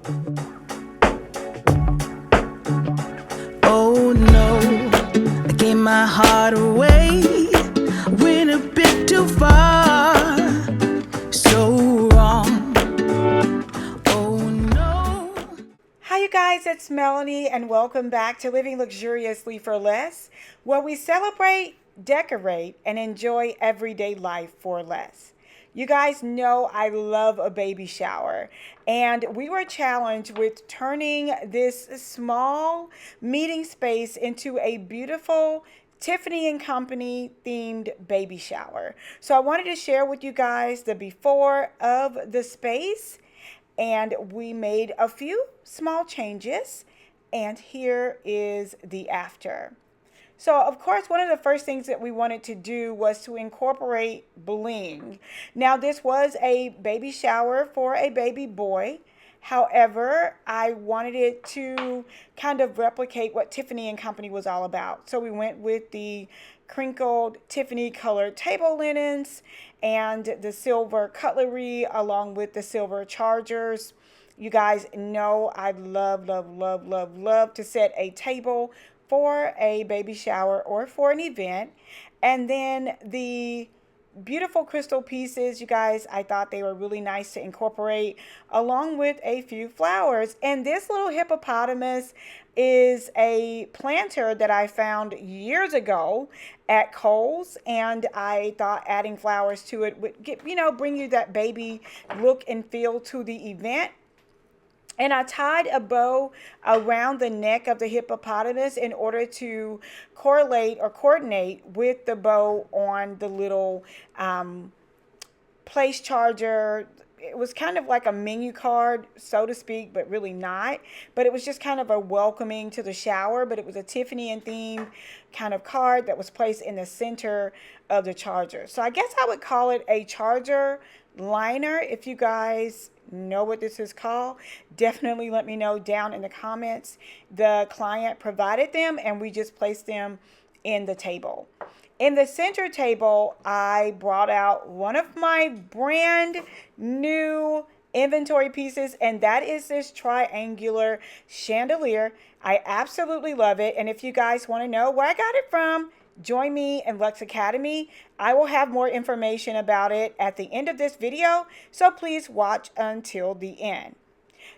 Oh no, I gave my heart away, went a bit too far, so wrong. Oh no. Hi you guys, it's Melanie and welcome back to Living Luxuriously for Less, where we celebrate, decorate, and enjoy everyday life for less. You guys know I love a baby shower, and we were challenged with turning this small meeting space into a beautiful Tiffany and Company themed baby shower. So I wanted to share with you guys the before of the space, and we made a few small changes, and here is the after. So, of course, one of the first things that we wanted to do was to incorporate bling. Now, this was a baby shower for a baby boy. However, I wanted it to kind of replicate what Tiffany and Company was all about. So we went with the crinkled Tiffany colored table linens and the silver cutlery along with the silver chargers. You guys know I love, love, love, love, love to set a table for a baby shower or for an event. And then the beautiful crystal pieces, you guys, I thought they were really nice to incorporate along with a few flowers. And this little hippopotamus is a planter that I found years ago at Kohl's, and I thought adding flowers to it would get, bring you that baby look and feel to the event. And I tied a bow around the neck of the hippopotamus in order to correlate or coordinate with the bow on the little place charger. It was kind of like a menu card, so to speak, but really not. But it was just kind of a welcoming to the shower, but it was a Tiffany and themed kind of card that was placed in the center of the charger. So I guess I would call it a charger liner. If you guys know what this is called, definitely let me know down in the comments. The client provided them and we just placed them in the table. In the center table, I brought out one of my brand new inventory pieces, and that is this triangular chandelier. I absolutely love it. And if you guys want to know where I got it from, join me in Lux Academy. I will have more information about it at the end of this video, so please watch until the end.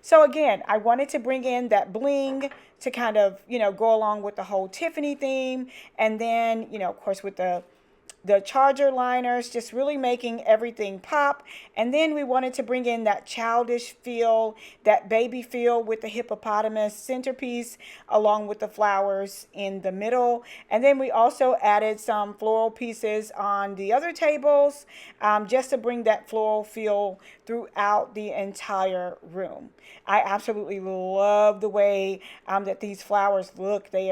So again, I wanted to bring in that bling to kind of, go along with the whole Tiffany theme. And then, of course, with the charger liners, just really making everything pop. And then we wanted to bring in that childish feel, that baby feel with the hippopotamus centerpiece along with the flowers in the middle. And then we also added some floral pieces on the other tables, just to bring that floral feel throughout the entire room. I absolutely love the way that these flowers look. They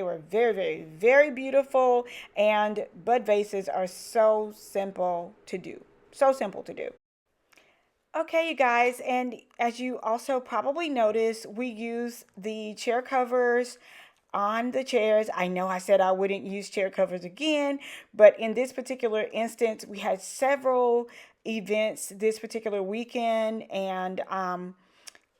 were very, very, very beautiful, and bud vases are so simple to do. So simple to do. Okay, you guys, and as you also probably noticed, we use the chair covers on the chairs. I know I said I wouldn't use chair covers again, but in this particular instance, we had several events this particular weekend, and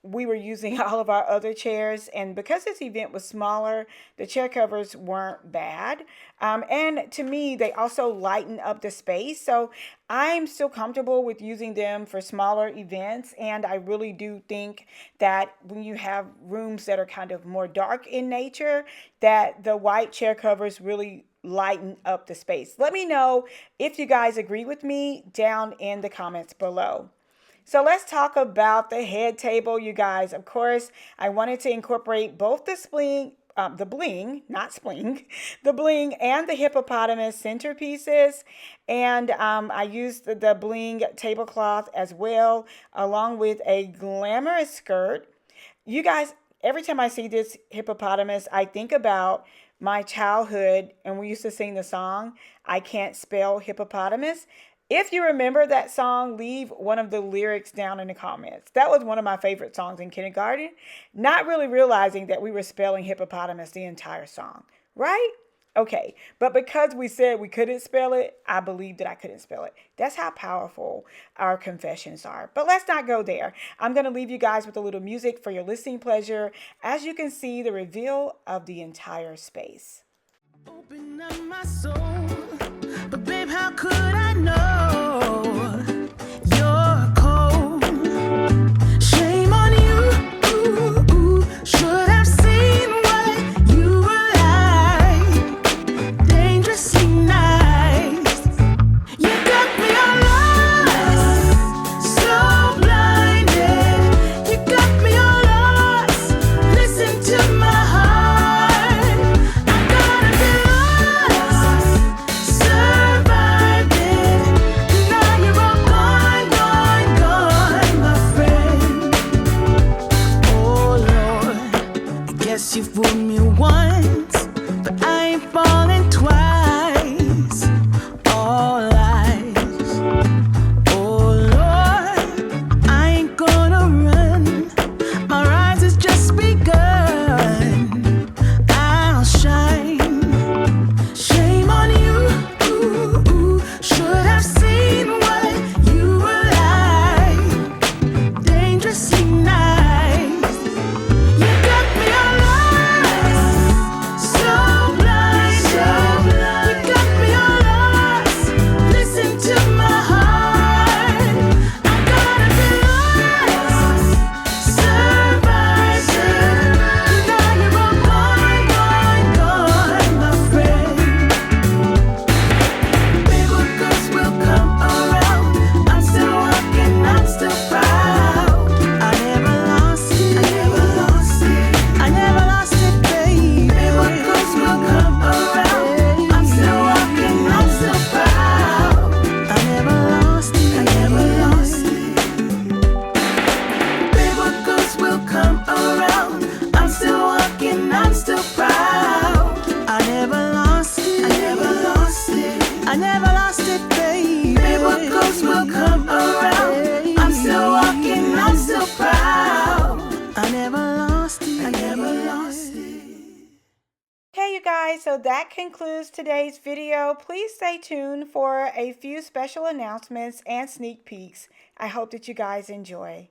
we were using all of our other chairs, and because this event was smaller, the chair covers weren't bad. And to me, they also lighten up the space. So I'm still comfortable with using them for smaller events. And I really do think that when you have rooms that are kind of more dark in nature, that the white chair covers really lighten up the space. Let me know if you guys agree with me down in the comments below. So let's talk about the head table, you guys. Of course, I wanted to incorporate both the bling, not spling, the bling and the hippopotamus centerpieces. And I used the bling tablecloth as well, along with a glamorous skirt. You guys, every time I see this hippopotamus, I think about my childhood, and we used to sing the song, I Can't Spell Hippopotamus. If you remember that song, leave one of the lyrics down in the comments. That was one of my favorite songs in kindergarten, not really realizing that we were spelling hippopotamus the entire song, right? Okay, but because we said we couldn't spell it, I believe that I couldn't spell it. That's how powerful our confessions are. But let's not go there. I'm going to leave you guys with a little music for your listening pleasure as you can see the reveal of the entire space. Open up my soul, but babe, how could I know you're cold? Shame on you. Should have seen what you were like. Dangerously nice. You got me all lost, so blinded. You got me all lost. Listen to my heart. I gotta be lost, survived it. Now you're all gone, gone, gone, my friend. Oh Lord, I guess you fooled me once, but I ain't falling twice. All lies. Oh Lord, I ain't gonna run. My rise has just begun. I'll shine. Shame on you. Should have seen what you were like. Dangerously nice. You got me all lost, so blind. You got me all lost. Listen to my heart. I gotta be lost, survive it. Now you're all gone, gone, gone, my friend. Babe, what goes will come around. I'm still walking, I'm still proud. I never lost it. I never lost it. I never lost it, baby. Babe, what goes will come around. I'm still walking, I'm still proud. I never lost it. I never lost it. Babe, what goes will come around. I'm still walking, I'm still proud. I never lost it. I never lost it. I never lost it, baby. Babe, what goes will come around. I'm still walking, I'm still proud. I never lost it. I never lost it. Okay, you guys, so that concludes today's video. Please stay tuned for a few special announcements and sneak peeks. I hope that you guys enjoy.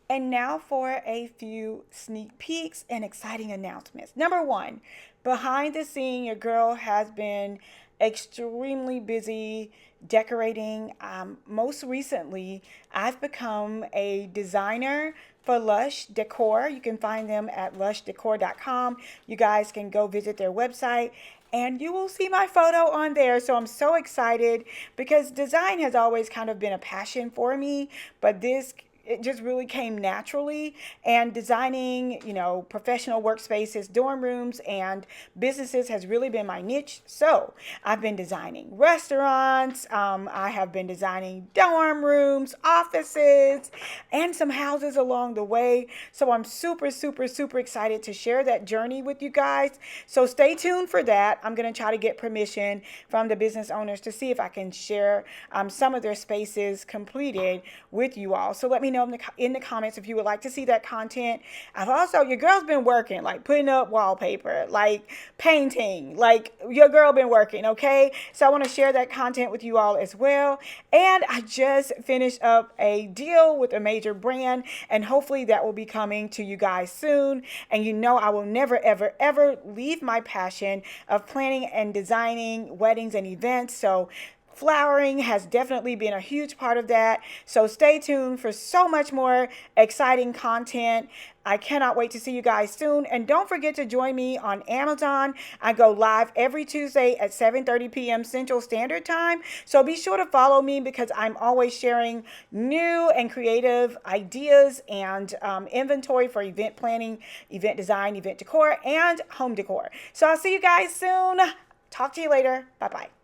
And now for a few sneak peeks and exciting announcements. Number one, behind the scene, your girl has been extremely busy decorating. Most recently, I've become a designer for Lush Decor. You can find them at lushdecor.com. You guys can go visit their website and you will see my photo on there. So I'm so excited because design has always kind of been a passion for me, but it just really came naturally. And designing, professional workspaces, dorm rooms, and businesses has really been my niche. So I've been designing restaurants. I have been designing dorm rooms, offices, and some houses along the way. So I'm super, super, super excited to share that journey with you guys. So stay tuned for that. I'm going to try to get permission from the business owners to see if I can share some of their spaces completed with you all. So let me know in the comments if you would like to see that content. I've also, your girl's been working, like putting up wallpaper, like painting, like your girl been working, okay? So I want to share that content with you all as well. And I just finished up a deal with a major brand, and hopefully that will be coming to you guys soon. And I will never, ever, ever leave my passion of planning and designing weddings and events. So flowering has definitely been a huge part of that. So stay tuned for so much more exciting content. I cannot wait to see you guys soon. And don't forget to join me on Amazon. I go live every Tuesday at 7:30 p.m. Central Standard Time. So be sure to follow me because I'm always sharing new and creative ideas and inventory for event planning, event design, event decor, and home decor. So I'll see you guys soon. Talk to you later. Bye-bye.